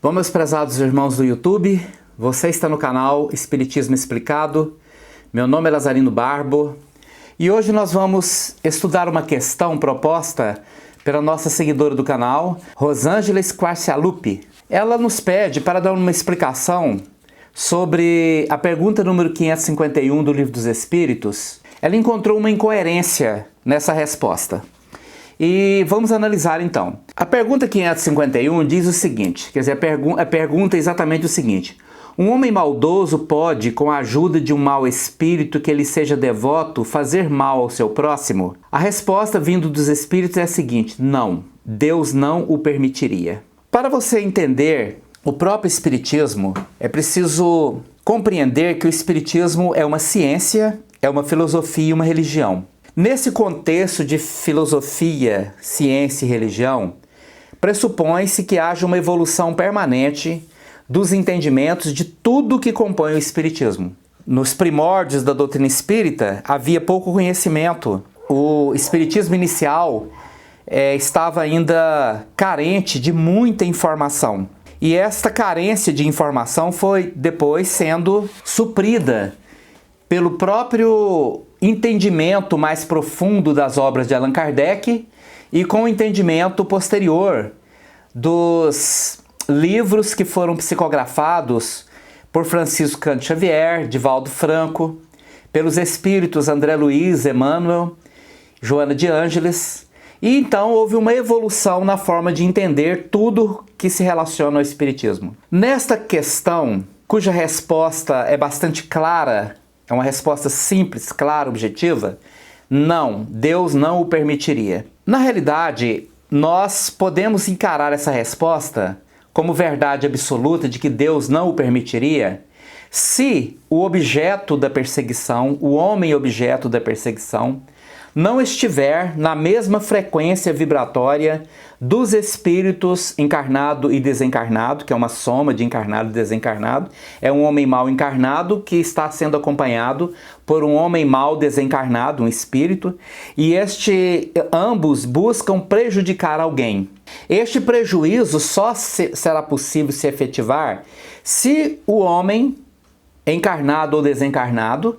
Bom, meus prezados irmãos do YouTube, você está no canal Espiritismo Explicado. Meu nome é Lazarino Barbo e hoje nós vamos estudar uma questão proposta pela nossa seguidora do canal, Rosângela Squarcialupi. Ela nos pede para dar uma explicação sobre a pergunta número 551 do Livro dos Espíritos. Ela encontrou uma incoerência nessa resposta. E vamos analisar então. A pergunta 551 diz o seguinte, quer dizer, a pergunta é exatamente o seguinte: um homem maldoso pode, com a ajuda de um mau espírito que lhe seja devoto, fazer mal ao seu próximo? A resposta vindo dos espíritos é a seguinte: não, Deus não o permitiria. Para você entender o próprio espiritismo, é preciso compreender que o espiritismo é uma ciência, é uma filosofia e uma religião. Nesse contexto de filosofia, ciência e religião, pressupõe-se que haja uma evolução permanente dos entendimentos de tudo que compõe o espiritismo. Nos primórdios da doutrina espírita havia pouco conhecimento. O espiritismo inicial estava ainda carente de muita informação. E esta carência de informação foi depois sendo suprida pelo próprio entendimento mais profundo das obras de Allan Kardec e com o entendimento posterior dos livros que foram psicografados por Francisco Cândido Xavier, Divaldo Franco, pelos espíritos André Luiz, Emmanuel, Joana de Ângeles. E então houve uma evolução na forma de entender tudo que se relaciona ao espiritismo. Nesta questão, cuja resposta é bastante clara, é uma resposta simples, clara, objetiva, não, Deus não o permitiria. Na realidade, nós podemos encarar essa resposta como verdade absoluta de que Deus não o permitiria se o objeto da perseguição, o homem objeto da perseguição, não estiver na mesma frequência vibratória dos espíritos encarnado e desencarnado, que é uma soma de encarnado e desencarnado. É um homem mau encarnado que está sendo acompanhado por um homem mau desencarnado, um espírito, e ambos buscam prejudicar alguém. Este prejuízo só será possível se efetivar se o homem encarnado ou desencarnado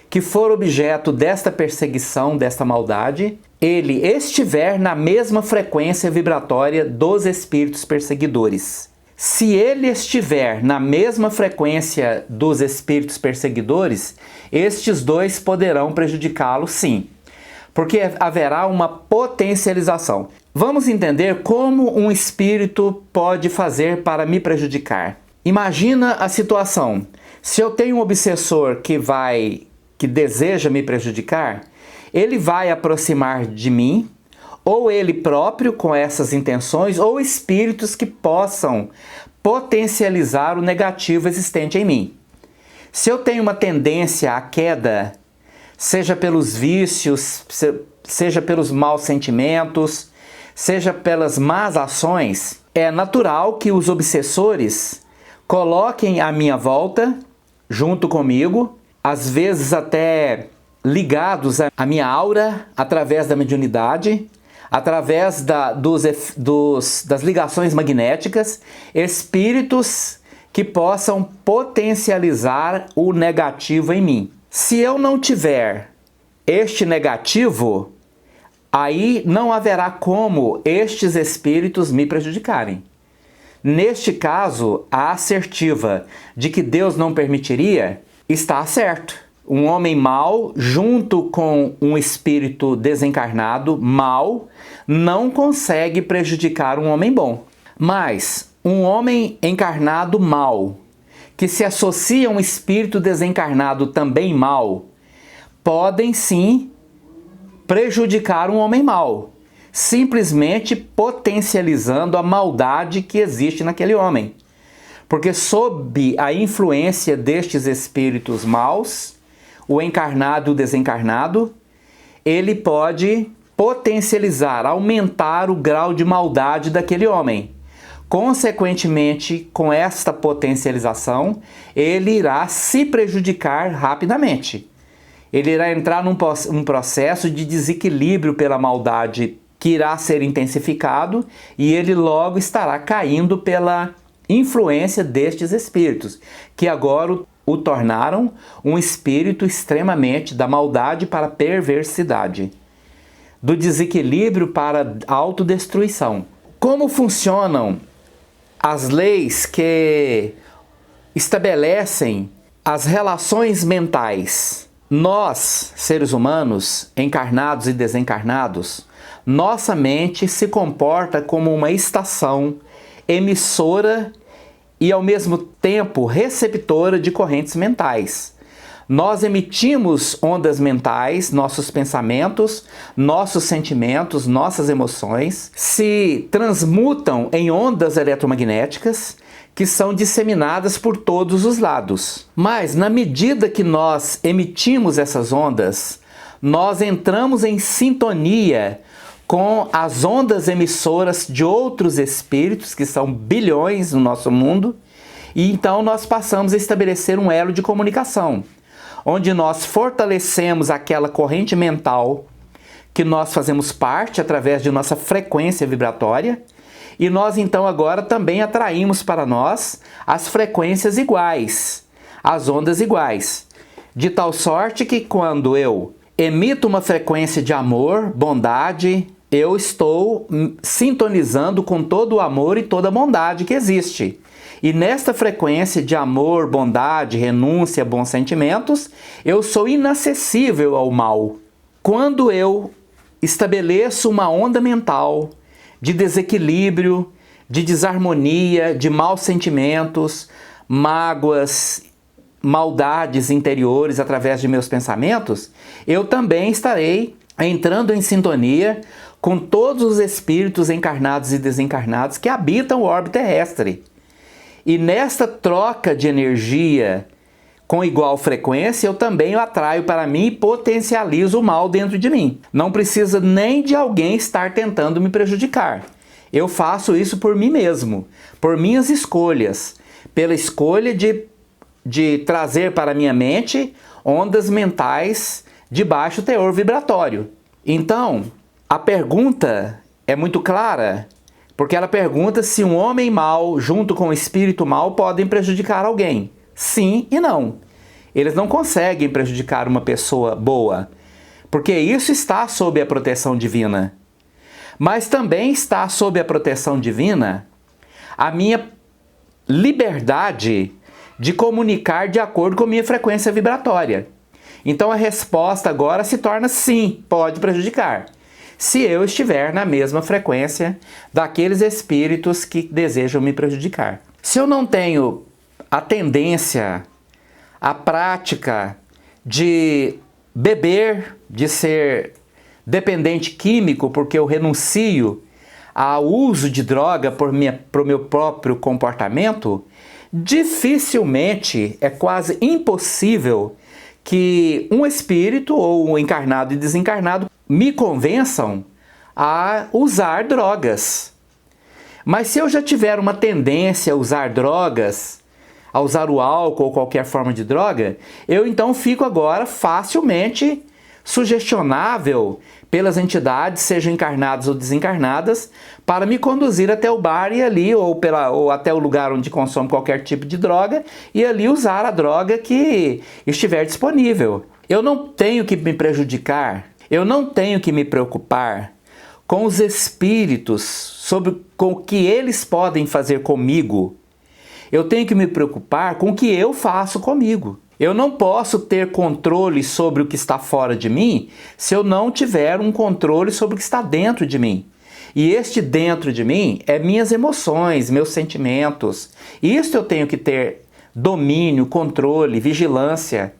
que for objeto desta perseguição, desta maldade, ele estiver na mesma frequência vibratória dos espíritos perseguidores. Se ele estiver na mesma frequência dos espíritos perseguidores, estes dois poderão prejudicá-lo sim, porque haverá uma potencialização. Vamos entender como um espírito pode fazer para me prejudicar. Imagina a situação: se eu tenho um obsessor que deseja me prejudicar, ele vai aproximar de mim, ou ele próprio com essas intenções, ou espíritos que possam potencializar o negativo existente em mim. Se eu tenho uma tendência à queda, seja pelos vícios, seja pelos maus sentimentos, seja pelas más ações, é natural que os obsessores coloquem à minha volta, junto comigo, às vezes até ligados à minha aura, através da mediunidade, através das ligações magnéticas, espíritos que possam potencializar o negativo em mim. Se eu não tiver este negativo, aí não haverá como estes espíritos me prejudicarem. Neste caso, a assertiva de que Deus não permitiria está certo. Um homem mau, junto com um espírito desencarnado, mau, não consegue prejudicar um homem bom. Mas um homem encarnado mau, que se associa a um espírito desencarnado também mau, podem sim prejudicar um homem mau, simplesmente potencializando a maldade que existe naquele homem. Porque sob a influência destes espíritos maus, o encarnado e o desencarnado, ele pode potencializar, aumentar o grau de maldade daquele homem. Consequentemente, com esta potencialização, ele irá se prejudicar rapidamente. Ele irá entrar num processo de desequilíbrio pela maldade que irá ser intensificado e ele logo estará caindo pela influência destes espíritos, que agora o tornaram um espírito extremamente da maldade para a perversidade, do desequilíbrio para a autodestruição. Como funcionam as leis que estabelecem as relações mentais? Nós, seres humanos, encarnados e desencarnados, nossa mente se comporta como uma estação emissora e ao mesmo tempo receptora de correntes mentais. Nós emitimos ondas mentais, nossos pensamentos, nossos sentimentos, nossas emoções se transmutam em ondas eletromagnéticas que são disseminadas por todos os lados. Mas na medida que nós emitimos essas ondas, nós entramos em sintonia com as ondas emissoras de outros espíritos, que são bilhões no nosso mundo, e então nós passamos a estabelecer um elo de comunicação, onde nós fortalecemos aquela corrente mental que nós fazemos parte através de nossa frequência vibratória, e nós então agora também atraímos para nós as frequências iguais, as ondas iguais, de tal sorte que quando eu emito uma frequência de amor, bondade, eu estou sintonizando com todo o amor e toda a bondade que existe. E nesta frequência de amor, bondade, renúncia, bons sentimentos, eu sou inacessível ao mal. Quando eu estabeleço uma onda mental de desequilíbrio, de desarmonia, de maus sentimentos, mágoas, maldades interiores através de meus pensamentos, eu também estarei entrando em sintonia com todos os espíritos encarnados e desencarnados que habitam o orbe terrestre. E nesta troca de energia com igual frequência, eu também o atraio para mim e potencializo o mal dentro de mim. Não precisa nem de alguém estar tentando me prejudicar. Eu faço isso por mim mesmo, por minhas escolhas, pela escolha de trazer para minha mente ondas mentais de baixo teor vibratório. Então, a pergunta é muito clara, porque ela pergunta se um homem mau junto com um espírito mau podem prejudicar alguém. Sim e não. Eles não conseguem prejudicar uma pessoa boa, porque isso está sob a proteção divina. Mas também está sob a proteção divina a minha liberdade de comunicar de acordo com a minha frequência vibratória. Então a resposta agora se torna sim, pode prejudicar, se eu estiver na mesma frequência daqueles espíritos que desejam me prejudicar. Se eu não tenho a tendência, a prática de beber, de ser dependente químico, porque eu renuncio ao uso de droga para o meu próprio comportamento, dificilmente, é quase impossível que um espírito ou um encarnado e desencarnado me convençam a usar drogas. Mas se eu já tiver uma tendência a usar drogas, a usar o álcool ou qualquer forma de droga, eu então fico agora facilmente sugestionável pelas entidades, sejam encarnadas ou desencarnadas, para me conduzir até o bar e ali, ou até o lugar onde consome qualquer tipo de droga, e ali usar a droga que estiver disponível. Eu não tenho que me prejudicar, eu não tenho que me preocupar com os espíritos, com o que eles podem fazer comigo. Eu tenho que me preocupar com o que eu faço comigo. Eu não posso ter controle sobre o que está fora de mim se eu não tiver um controle sobre o que está dentro de mim. E este dentro de mim é minhas emoções, meus sentimentos. Isso eu tenho que ter domínio, controle, vigilância,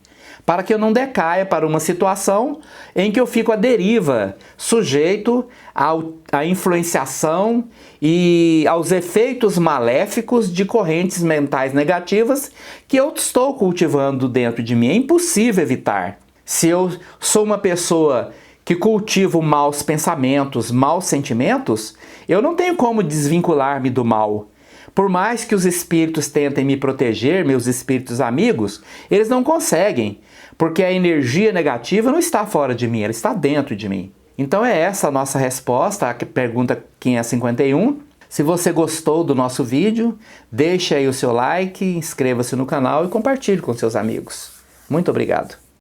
para que eu não decaia para uma situação em que eu fico à deriva, sujeito à influenciação e aos efeitos maléficos de correntes mentais negativas que eu estou cultivando dentro de mim. É impossível evitar. Se eu sou uma pessoa que cultivo maus pensamentos, maus sentimentos, eu não tenho como desvincular-me do mal. Por mais que os espíritos tentem me proteger, meus espíritos amigos, eles não conseguem, porque a energia negativa não está fora de mim, ela está dentro de mim. Então é essa a nossa resposta à pergunta 551. Se você gostou do nosso vídeo, deixe aí o seu like, inscreva-se no canal e compartilhe com seus amigos. Muito obrigado.